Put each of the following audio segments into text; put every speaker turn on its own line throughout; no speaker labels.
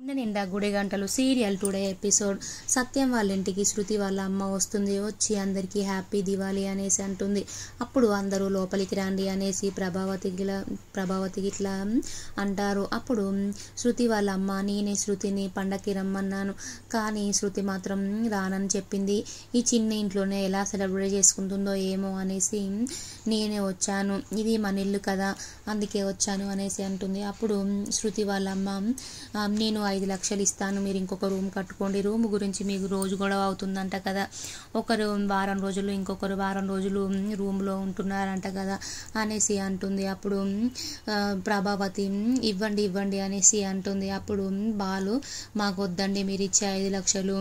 నిండా గుడి గంటలు సీరియల్ టుడే ఎపిసోడ్. సత్యం వాళ్ళ ఇంటికి శృతి వాళ్ళ అమ్మ వస్తుంది. వచ్చి అందరికీ హ్యాపీ దివాళీ అనేసి అంటుంది. అప్పుడు అందరూ లోపలికి రండి అనేసి ప్రభావతికి ఇట్లా అంటారు. అప్పుడు శృతి వాళ్ళ అమ్మ, నేనే శృతిని పండక్కి రమ్మన్నాను, కానీ శృతి మాత్రం రానని చెప్పింది. ఈ చిన్న ఇంట్లోనే ఎలా సెలబ్రేట్ చేసుకుంటుందో ఏమో అనేసి నేనే వచ్చాను, ఇది మన ఇల్లు కదా అందుకే వచ్చాను అనేసి అంటుంది. అప్పుడు శృతి వాళ్ళ అమ్మ, నేను 5 లక్షలు ఇస్తాను, మీరు ఇంకొక రూమ్ కట్టుకోండి, రూమ్ గురించి మీకు రోజు గొడవ అవుతుందంట కదా, ఒకరు వారం రోజులు ఇంకొకరు వారం రోజులు రూమ్లో ఉంటున్నారంట కదా అనేసి అంటుంది. అప్పుడు ప్రభావతి ఇవ్వండి అనేసి అంటుంది. అప్పుడు బాలు, మాకు వద్దండి, మీరు ఇచ్చే 5 లక్షలు,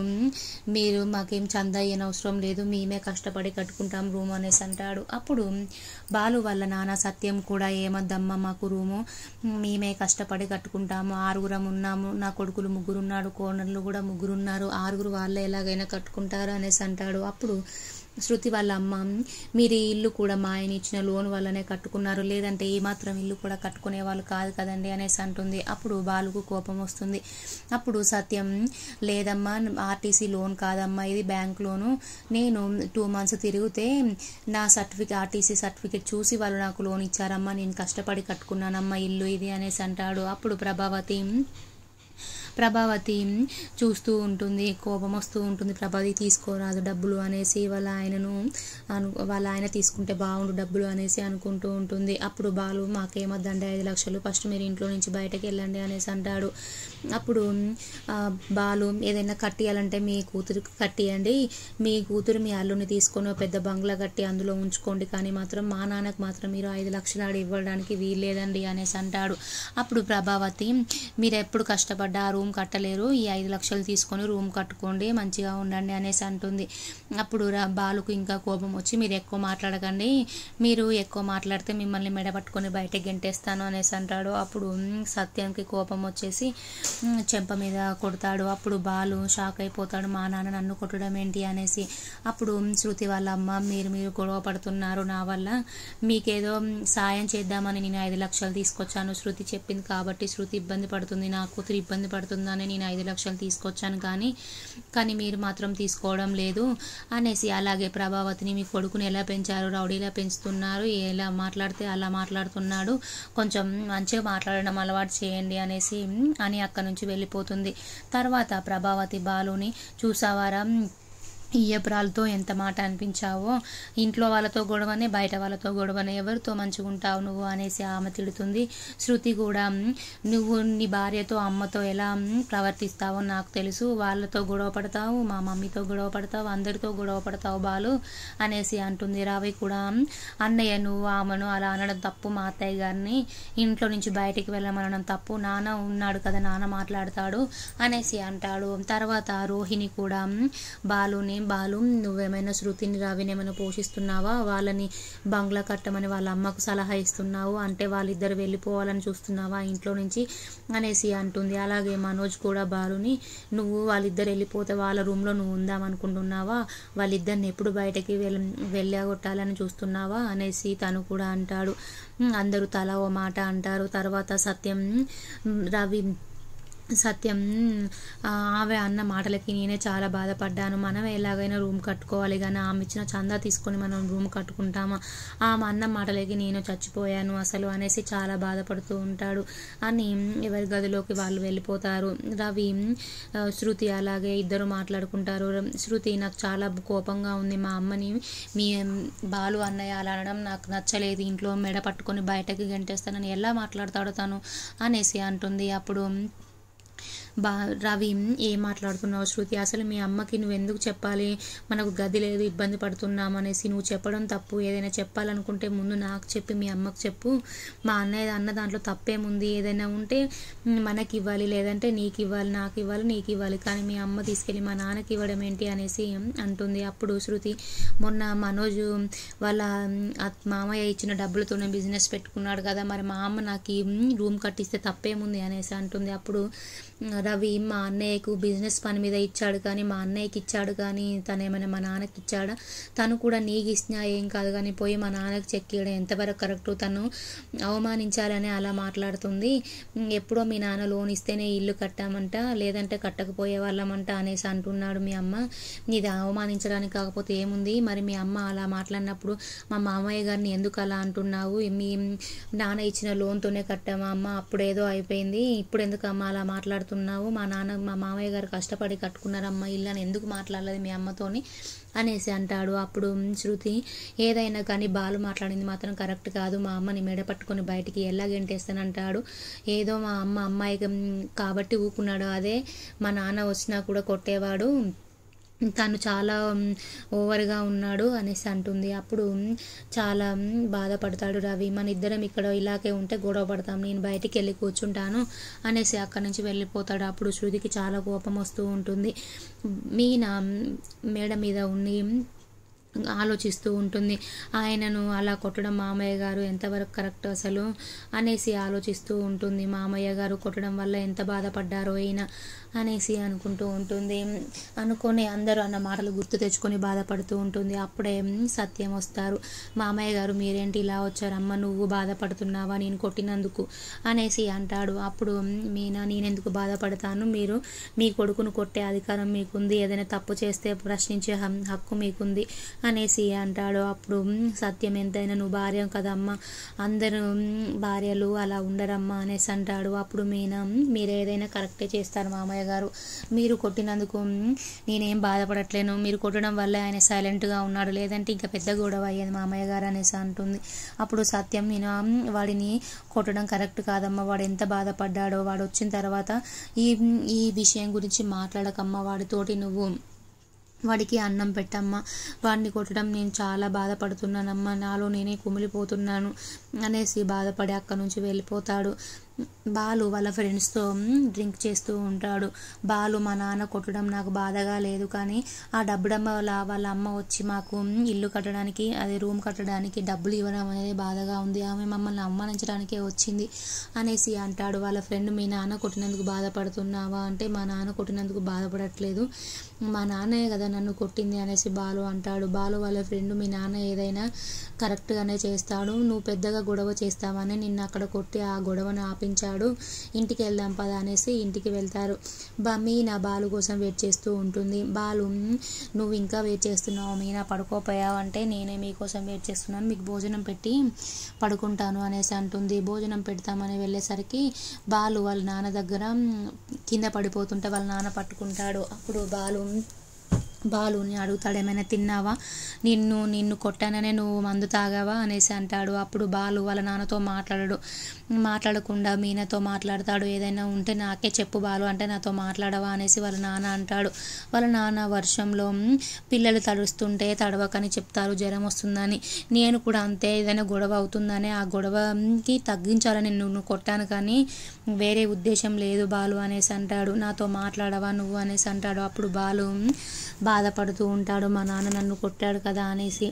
మీరు మాకేం చందా అయ్యని అవసరం లేదు, మేమే కష్టపడి కట్టుకుంటాం రూమ్ అనేసి అంటాడు. అప్పుడు బాలు వాళ్ళ నాన్న సత్యం కూడా, ఏమద్దమ్మా మాకు రూము, మేమే కష్టపడి కట్టుకుంటాము, 6 ఉన్నాము, నా కొడుకులు 3 ఉన్నాడు, కోనర్లు కూడా 3 ఉన్నారు, 6 వాళ్ళే ఎలాగైనా కట్టుకుంటారు అనేసి అంటాడు. అప్పుడు శృతి వాళ్ళ అమ్మ, మీరు ఈ ఇల్లు కూడా మా ఆయన ఇచ్చిన లోన్ వల్లనే కట్టుకున్నారు, లేదంటే ఈ మాత్రం ఇల్లు కూడా కట్టుకునే వాళ్ళు కాదు కదండి అనేసి అంటుంది. అప్పుడు బాలుకు కోపం వస్తుంది. అప్పుడు సత్యం, లేదమ్మా ఆర్టీసీ లోన్ కాదమ్మా, ఇది బ్యాంక్ లోను, నేను 2 months తిరిగితే నా ఆర్టీసీ సర్టిఫికేట్ చూసి వాళ్ళు నాకు లోన్ ఇచ్చారమ్మా, నేను కష్టపడి కట్టుకున్నానమ్మా ఇల్లు ఇది అనేసి అంటాడు. అప్పుడు ప్రభావతి చూస్తూ ఉంటుంది, కోపం వస్తూ ఉంటుంది. ప్రభావతి తీసుకోరాదు డబ్బులు అనేసి వాళ్ళ ఆయన తీసుకుంటే బాగుండు డబ్బులు అనేసి అనుకుంటూ ఉంటుంది. అప్పుడు బాలు, మాకేమద్దండి 5 లక్షలు, ఫస్ట్ మీరు ఇంట్లో నుంచి బయటకు వెళ్ళండి అనేసి అంటాడు. అప్పుడు బాలు, ఏదైనా కట్టియాలంటే మీ కూతురికి కట్టియండి, మీ కూతురు మీ అల్లుని తీసుకొని పెద్ద బంగ్లా కట్టి అందులో ఉంచుకోండి, కానీ మాత్రం మా నాన్నకు మాత్రం మీరు 5 లక్షలు ఆడి ఇవ్వడానికి వీల్లేదండి అనేసి అంటాడు. అప్పుడు ప్రభావతి, మీరు ఎప్పుడు కష్టపడ్డా రూమ్ కట్టలేరు, ఈ 5 లక్షలు తీసుకొని రూమ్ కట్టుకోండి, మంచిగా ఉండండి అనేసి అంటుంది. అప్పుడు బాలుకు ఇంకా కోపం వచ్చి, మీరు ఎక్కువ మాట్లాడకండి, మీరు ఎక్కువ మాట్లాడితే మిమ్మల్ని మెడపట్టుకొని బయటకు గెంటేస్తాను అనేసి అంటాడు. అప్పుడు సత్యానికి కోపం వచ్చేసి చెంప మీద కొడతాడు. అప్పుడు బాలు షాక్ అయిపోతాడు, మా నాన్న నన్ను కొట్టడం ఏంటి అనేసి. అప్పుడు శృతి వాళ్ళ అమ్మ, మీరు గొడవ పడుతున్నారు నా వల్ల, మీకేదో సాయం చేద్దామని నేను 5 లక్షలు తీసుకొచ్చాను, శృతి చెప్పింది కాబట్టి, శృతి ఇబ్బంది పడుతుంది, నా కూతురు ఇబ్బంది పడుతుందని నేను 5 లక్షలు తీసుకొచ్చాను, కానీ మీరు మాత్రం తీసుకోవడం లేదు అనేసి. అలాగే ప్రభావతిని, మీ కొడుకుని ఎలా పెంచారు, రౌడీలా పెంచుతున్నారు, ఎలా మాట్లాడితే అలా మాట్లాడుతున్నాడు, కొంచెం మంచిగా మాట్లాడడం అలవాటు చేయండి అనేసి అని అక్కడి నుంచి వెళ్ళిపోతుంది. తర్వాత ప్రభావతి బాలుని, చూసావారా ఈ ఏప్రాలతో ఎంత మాట అనిపించావో, ఇంట్లో వాళ్ళతో గొడవనే బయట వాళ్ళతో గొడవనే, ఎవరితో మంచిగా ఉంటావు నువ్వు అనేసి ఆమె తిడుతుంది. శృతి కూడా, నువ్వు నీ భార్యతో అమ్మతో ఎలా ప్రవర్తిస్తావో నాకు తెలుసు, వాళ్ళతో గొడవ పడతావు, మా మమ్మీతో గొడవ పడతావు, అందరితో గొడవ పడతావు బాలు అనేసి అంటుంది. రవి కూడా, అన్నయ్య నువ్వు ఆమెను అలా అనడం తప్పు, మా అత్తయ్య గారిని ఇంట్లో నుంచి బయటికి వెళ్ళమనడం తప్పు, నాన్న ఉన్నాడు కదా నాన్న మాట్లాడతాడు అనేసి అంటాడు. తర్వాత రోహిణి కూడా బాలు, నువ్వేమైనా శృతిని రవిని ఏమైనా పోషిస్తున్నావా, వాళ్ళని బంగ్లా కట్టమని వాళ్ళ అమ్మకు సలహా ఇస్తున్నావు, అంటే వాళ్ళిద్దరు వెళ్ళిపోవాలని చూస్తున్నావా ఇంట్లో నుంచి అనేసి అంటుంది. అలాగే మనోజ్ కూడా బాలుని, నువ్వు వాళ్ళిద్దరు వెళ్ళిపోతే వాళ్ళ రూమ్లో నువ్వు ఉందామనుకుంటున్నావా, వాళ్ళిద్దరిని ఎప్పుడు బయటకి వెళ్ళగొట్టాలని చూస్తున్నావా అనేసి తను కూడా అంటాడు. అందరూ తలా ఓ మాట అంటారు. తర్వాత సత్యం, ఆమె అన్న మాటలకి నేనే చాలా బాధపడ్డాను, మనం ఎలాగైనా రూమ్ కట్టుకోవాలి, కానీ ఆమె ఇచ్చిన చందా తీసుకొని మనం రూమ్ కట్టుకుంటామా, ఆమె అన్న మాటలకి నేను చచ్చిపోయాను అసలు అనేసి చాలా బాధపడుతూ ఉంటాడు. అని ఎవరి గదిలోకి వాళ్ళు వెళ్ళిపోతారు. రవి, శృతి అలాగే ఇద్దరు మాట్లాడుకుంటారు. శృతి, నాకు చాలా కోపంగా ఉంది, మా అమ్మని మీ బాలు అన్నయ్య అలా అనడం నాకు నచ్చలేదు, ఇంట్లో మెడ పట్టుకొని బయటకి గంటేస్తానని ఎలా మాట్లాడతాడో తను అనేసి అంటుంది. అప్పుడు రవి, ఏం మాట్లాడుతున్నావు శృతి, అసలు మీ అమ్మకి నువ్వు ఎందుకు చెప్పాలి, మనకు గది లేదు ఇబ్బంది పడుతున్నాం అనేసి నువ్వు చెప్పడం తప్పు, ఏదైనా చెప్పాలనుకుంటే ముందు నాకు చెప్పి మీ అమ్మకు చెప్పు, మా అన్నయ్య అన్న దాంట్లో తప్పేముంది, ఏదైనా ఉంటే మనకి ఇవ్వాలి, లేదంటే నీకు ఇవ్వాలి, నాకు ఇవ్వాలి, నీకు ఇవ్వాలి, కానీ మీ అమ్మ తీసుకెళ్ళి మా నాన్నకి ఇవ్వడం ఏంటి అనేసి అంటుంది. అప్పుడు శృతి, మొన్న మనోజ్ వాళ్ళ మామయ్య ఇచ్చిన డబ్బులతోనే బిజినెస్ పెట్టుకున్నాడు కదా, మరి మా అమ్మ నాకు రూమ్ కట్టిస్తే తప్పేముంది అనేసి అంటుంది. అప్పుడు రవి మా అన్నయ్యకు బిజినెస్ పని మీద ఇచ్చాడు కానీ మా అన్నయ్యకి ఇచ్చాడు కానీ తను ఏమైనా మా నాన్నకి ఇచ్చాడా? తను కూడా నీకు ఇచ్చినా ఏం కాదు కానీ పోయి మా నాన్నకి చెక్ ఇవ్వడం ఎంతవరకు కరెక్ట్? తను అవమానించాలని అలా మాట్లాడుతుంది. ఎప్పుడో మీ నాన్న లోన్ ఇస్తేనే ఇల్లు కట్టామంట, లేదంటే కట్టకపోయే వాళ్ళమంట అనేసి అంటున్నాడు మీ అమ్మ. ఇది అవమానించడానికి కాకపోతే ఏముంది? మరి మీ అమ్మ అలా మాట్లాడినప్పుడు మా మామయ్య గారిని ఎందుకు అలా అంటున్నావు? మీ నాన్న ఇచ్చిన లోన్తోనే కట్టామా అమ్మ, అప్పుడేదో అయిపోయింది, ఇప్పుడు ఎందుకు అమ్మ అలా మాట్లాడుతున్నావు? మా మామయ్య గారు కష్టపడి కట్టుకున్నారమ్మ ఇల్లు అని ఎందుకు మాట్లాడలేదు మీ అమ్మతోని అనేసి అంటాడు. అప్పుడు శృతి ఏదైనా కానీ బాలు మాట్లాడింది మాత్రం కరెక్ట్ కాదు, మా అమ్మని మెడ పట్టుకొని బయటికి ఎలా గెంటేస్తానంటాడు. ఏదో మా అమ్మాయికి కాబట్టి ఊకున్నాడు, అదే మా నాన్న వచ్చినా కూడా కొట్టేవాడు, తను చాలా ఓవర్గా ఉన్నాడు అనేసి అంటుంది. అప్పుడు చాలా బాధపడతాడు రవి. మన ఇద్దరం ఇక్కడ ఇలాగే ఉంటే గొడవ పడతాం, నేను బయటికి వెళ్ళి కూర్చుంటాను అనేసి అక్కడి నుంచి వెళ్ళిపోతాడు. అప్పుడు శృతికి చాలా కోపం వస్తూ ఉంటుంది. మీనా మేడ మీద ఉండి ఆలోచిస్తూ ఉంటుంది. ఆయనను అలా కొట్టడం మామయ్య గారు ఎంతవరకు కరెక్ట్ అసలు అనేసి ఆలోచిస్తూ ఉంటుంది. మామయ్య గారు కొట్టడం వల్ల ఎంత బాధపడ్డారో అయినా అనేసి అనుకుంటూ ఉంటుంది. అనుకొని అందరూ అన్న మాటలు గుర్తు తెచ్చుకొని బాధపడుతూ ఉంటుంది. అప్పుడే సత్యం వస్తారు. మామయ్య గారు మీరేంటి ఇలా వచ్చారు? అమ్మ నువ్వు బాధపడుతున్నావా నేను కొట్టినందుకు అనేసి అంటాడు. అప్పుడు మీనా నేనెందుకు బాధపడతాను, మీరు మీ కొడుకును కొట్టే అధికారం మీకుంది, ఏదైనా తప్పు చేస్తే ప్రశ్నించే హక్కు మీకుంది అనేసి అంటాడు. అప్పుడు సత్యం ఎంతైనా నువ్వు భార్య కదమ్మా, అందరూ భార్యలు అలా ఉండరమ్మా అనేసి అంటాడు. అప్పుడు మీనా మీరు ఏదైనా కరెక్టే చేస్తారు మామయ్య గారు, మీరు కొట్టినందుకు నేనేం బాధపడట్లేను, మీరు కొట్టడం వల్ల ఆయన సైలెంట్గా ఉన్నాడు, లేదంటే ఇంకా పెద్ద గొడవ అయ్యేది మామయ్య గారు అనేసి అంటుంది. అప్పుడు సత్యం మీనా వాడిని కొట్టడం కరెక్ట్ కాదమ్మా, వాడు ఎంత బాధపడ్డాడో, వాడు వచ్చిన తర్వాత ఈ విషయం గురించి మాట్లాడకమ్మా, వాడితోటి నువ్వు వాడికి అన్నం పెట్టమ్మా, వాడిని కొట్టడం నేను చాలా బాధపడుతున్నానమ్మా, నాలో నేనే కుమిలిపోతున్నాను అనేసి బాధపడి అక్కడి నుంచి వెళ్ళిపోతాడు. బాలు వాళ్ళ ఫ్రెండ్స్తో డ్రింక్ చేస్తూ ఉంటాడు. బాలు మా నాన్న కొట్టడం నాకు బాధగా లేదు, కానీ ఆ డబ్బుడమ్మ వాళ్ళ అమ్మ వచ్చి మాకు ఇల్లు కట్టడానికి అదే రూమ్ కట్టడానికి డబ్బులు ఇవ్వడం అనేది బాధగా ఉంది, ఆమె మమ్మల్ని అవమానించడానికే వచ్చింది అనేసి అంటాడు. వాళ్ళ ఫ్రెండ్ మీ నాన్న కొట్టినందుకు బాధపడుతున్నావా అంటే మా నాన్న కొట్టినందుకు బాధపడట్లేదు, మా నాన్నయ్య కదా నన్ను కొట్టింది అనేసి బాలు అంటాడు. బాలు వాళ్ళ ఫ్రెండ్ మీ నాన్న ఏదైనా కరెక్ట్గానే చేస్తాడు, నువ్వు పెద్దగా గొడవ చేస్తావని నిన్న అక్కడ కొట్టి ఆ గొడవను ఆపించాడు, ఇంటికి వెళ్దాం పద అనేసి ఇంటికి వెళ్తారు. మీనా బాలు కోసం వెయిట్ చేస్తూ ఉంటుంది. బాలు నువ్వు ఇంకా వెయిట్ చేస్తున్నావు మీనా, పడుకోపోయావు అంటే నేనే మీకోసం వెయిట్ చేస్తున్నాను, మీకు భోజనం పెట్టి పడుకుంటాను అనేసి అంటుంది. భోజనం పెడతామని వెళ్ళేసరికి బాలు వాళ్ళ నాన్న దగ్గర కింద పడిపోతుంటే వాళ్ళ నాన్న పట్టుకుంటాడు. అప్పుడు బాలుని అడుగుతాడు, ఏమైనా తిన్నావా, నిన్ను కొట్టాననే నువ్వు మందు తాగావా అనేసి అంటాడు. అప్పుడు బాలు వాళ్ళ నాన్నతో మాట్లాడకుండా మీనాతో మాట్లాడతాడు. ఏదైనా ఉంటే నాకే చెప్పు బాలు అంటే నాతో మాట్లాడవా అనేసి వాళ్ళ నాన్న అంటాడు. వాళ్ళ నాన్న వర్షంలో పిల్లలు తడుస్తుంటే తడవకని చెప్తారు, జ్వరం వస్తుందని, నేను కూడా అంతే, ఏదైనా గొడవ అవుతుందని ఆ గొడవకి తగ్గించాలని నువ్వు కొట్టాను కానీ వేరే ఉద్దేశం లేదు బాలు అనేసి అంటాడు. నాతో మాట్లాడవా నువ్వు అనేసి అంటాడు. అప్పుడు బాలు బాధపడుతూ ఉంటాడు, మా నాన్న నన్ను కొట్టాడు కదా అనేసి.